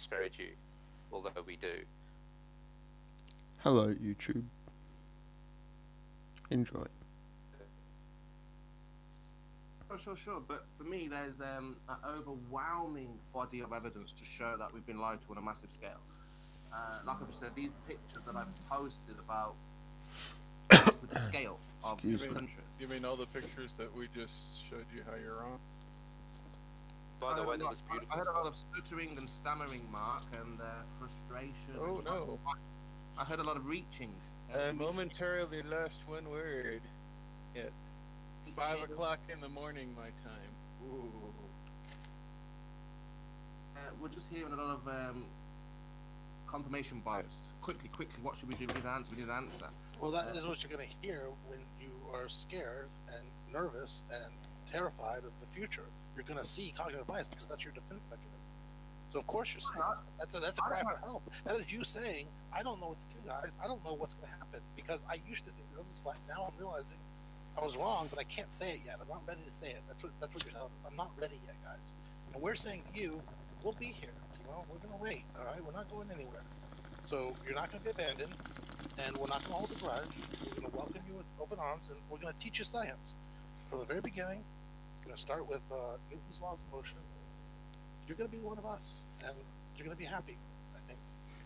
disparage you, although we do. Hello, YouTube. Enjoy. Oh, sure. But for me, there's an overwhelming body of evidence to show that we've been lied to on a massive scale. Like I just said, these pictures that I've posted about with the scale of the countries. You mean all the pictures that we just showed you how you're on? By the way, that was beautiful. I had a lot of stuttering and stammering, Mark, and frustration. Oh, no. I heard a lot of reaching. I momentarily lost one word at 5 o'clock in the morning, my time. Ooh. We're just hearing a lot of confirmation bias. Quickly, what should we do? We need an answer. Well, that is what you're going to hear when you are scared and nervous and terrified of the future. You're going to see cognitive bias because that's your defense mechanism. So of course you're saying that's a cry for help. That is you saying, I don't know what to do, guys. I don't know what's going to happen because I used to think the Earth was flat. Now I'm realizing I was wrong, but I can't say it yet. I'm not ready to say it. That's what you're telling us. I'm not ready yet, guys. And we're saying to you, we'll be here. You know, we're going to wait. All right, we're not going anywhere. So you're not going to be abandoned, and we're not going to hold a grudge. We're going to welcome you with open arms, and we're going to teach you science from the very beginning. We're going to start with Newton's laws of motion. You're going to be one of us, and you're going to be happy, I think.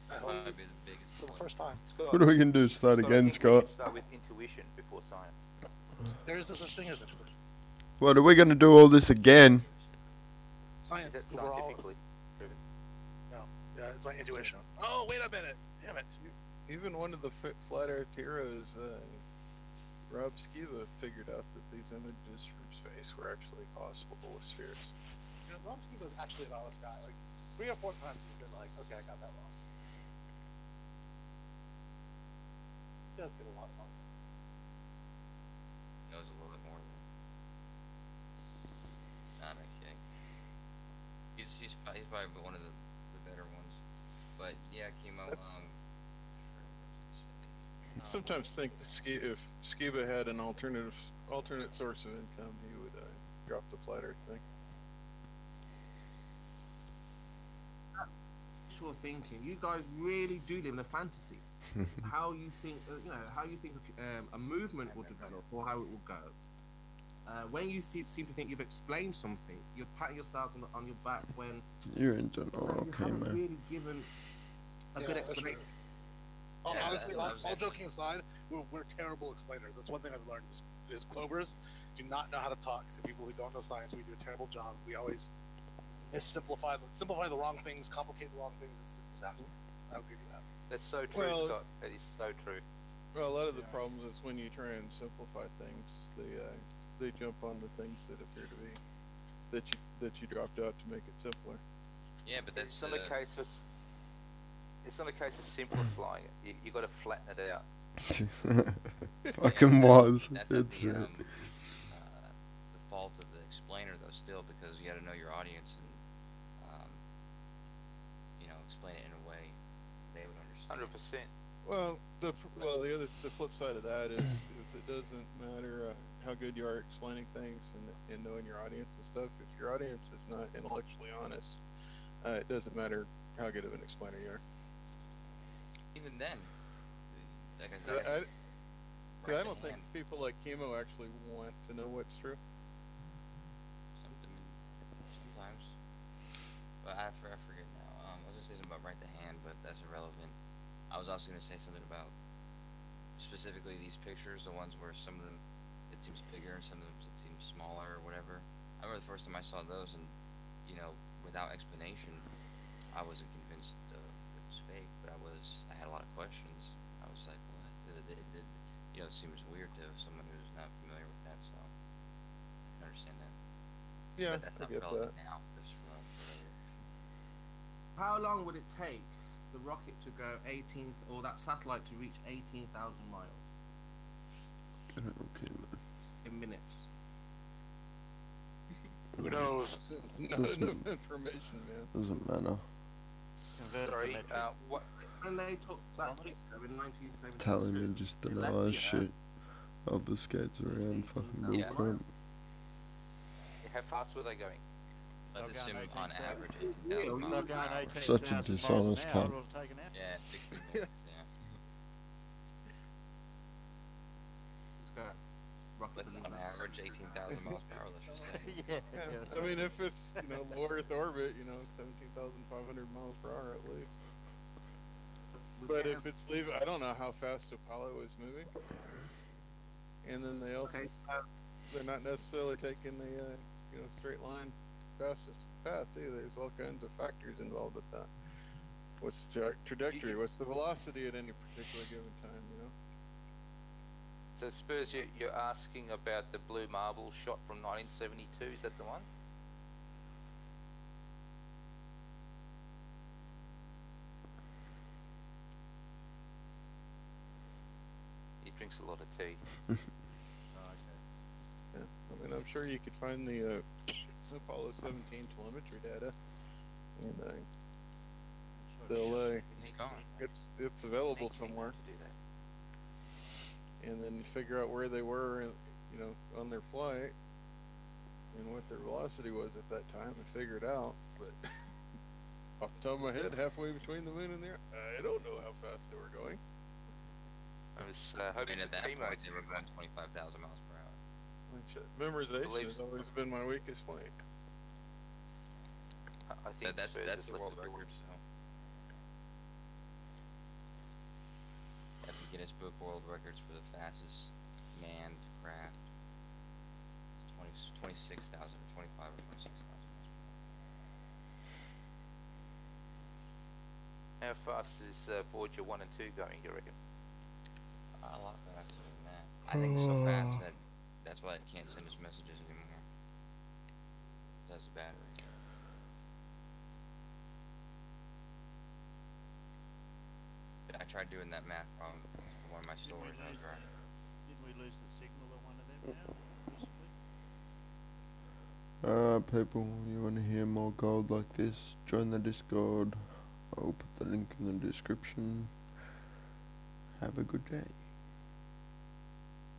I hope for the first time. Scott, what are we going to do? Start again, Scott? Start with intuition before science. There is no such thing as intuition. What, are we going to do all this again? Science. Is that scientifically proven? No. Yeah, it's my intuition. Oh, wait a minute. Damn it. Even one of the flat Earth heroes, Rob Skiba, figured out that these images from space were actually possible with spheres. You know, Rob Skiba is actually an honest guy. Like, 3 or 4 times he's been like, okay, I got that wrong. He does get a lot wrong. Knows a little bit more than. Nah, no kidding. He's probably one of the better ones. But yeah, Chemo. Sometimes think that if Skiba had an alternate source of income, he would drop the flat Earth thing. Wishful thinking. You guys really do live in a fantasy. How you think, a movement will develop or how it will go. When you seem to think you've explained something, you're patting yourself on your back when you're in general. You Okay, haven't man. really given a good explanation. Honestly, all joking aside, we're terrible explainers. That's one thing I've learned is Clovers do not know how to talk to people who don't know science. We do a terrible job. We always simplify the wrong things, complicate the wrong things. It's a disaster. I'll give you that. That's so true, Scott. That is so true. Well, a lot of the problem is when you try and simplify things, they jump on the things that appear to be that you dropped out to make it simpler. Yeah, but that's it's not a case of. It's not a case of simplifying it. You got to flatten it out. Fucking was. That's the fault of the explainer, though. Still, because you got to know your audience and explain it in a way they would understand. 100%. Well, the flip side of that is it doesn't matter how good you are explaining things and knowing your audience and stuff. If your audience is not intellectually honest, it doesn't matter how good of an explainer you are. Even then, like I don't think people like Chemo actually want to know what's true. Sometimes, but I forget now. I was gonna say something about right to hand, but that's irrelevant. I was also gonna say something about specifically these pictures, the ones where some of them it seems bigger and some of them it seems smaller or whatever. I remember the first time I saw those, and without explanation, I wasn't convinced it was fake, but I had a lot of questions. I was like, what? It seems weird to someone who's not familiar with that, so I can understand that. Yeah, but that's not relevant now. That's from earlier. How long would it take the rocket to go or that satellite to reach 18,000 miles? Okay, man. In minutes. Who knows? Not enough information, man. Doesn't matter. Sorry, what? And they took that picture in 1972. Telling me just denies shit. Of the skates around fucking Yeah. bullcrap. How fast were they going? Let's They're assume going on 18,000. average 18,000 They're miles per going hour. 18,000 Such a miles dishonest an hour, cunt. it'll take an hour. Yeah, 16 minutes. Yeah. Let's go. Rocket Let's the on moon. average 18,000 miles per hour. Let's just say. Yeah, Yeah, I mean, if it's low Earth orbit, 17,500 miles per hour at least. We But can- if it's leaving, I don't know how fast Apollo is moving. And then they also, Okay, they're not necessarily taking the straight line fastest path too. There's all kinds of factors involved with that. What's the trajectory? What's the velocity at any particular given time? So Spurs, you're asking about the blue marble shot from 1972. Is that the one? He drinks a lot of tea. Oh, okay. Yeah, I mean, I'm sure you could find the Apollo 17 telemetry data, and they'll He's gone. it's available somewhere, To do that. and then figure out where they were, on their flight, and what their velocity was at that time, and figure it out. But off the top of my head, halfway between the moon and there, I don't know how fast they were going. I was I hoping mean, at for that Primo point, to they were going 25,000 miles per hour. Like shit. Memorization Believe- has always been my weakest point. I think That's Spurs the has world left the record. So. At the Guinness Book World Records for the fastest manned craft. It's 26,000 or 25 or 26,000 miles per hour. How fast is Voyager 1 and 2 going, you reckon? A lot faster than that. I think it's so fast that that's why it can't send us messages anymore. It has a battery. I tried doing that math problem for one of my stories. I was right. Didn't we lose the signal on one of them now? Recently? Alright people, you want to hear more gold like this, join the Discord. I'll put the link in the description. Have a good day.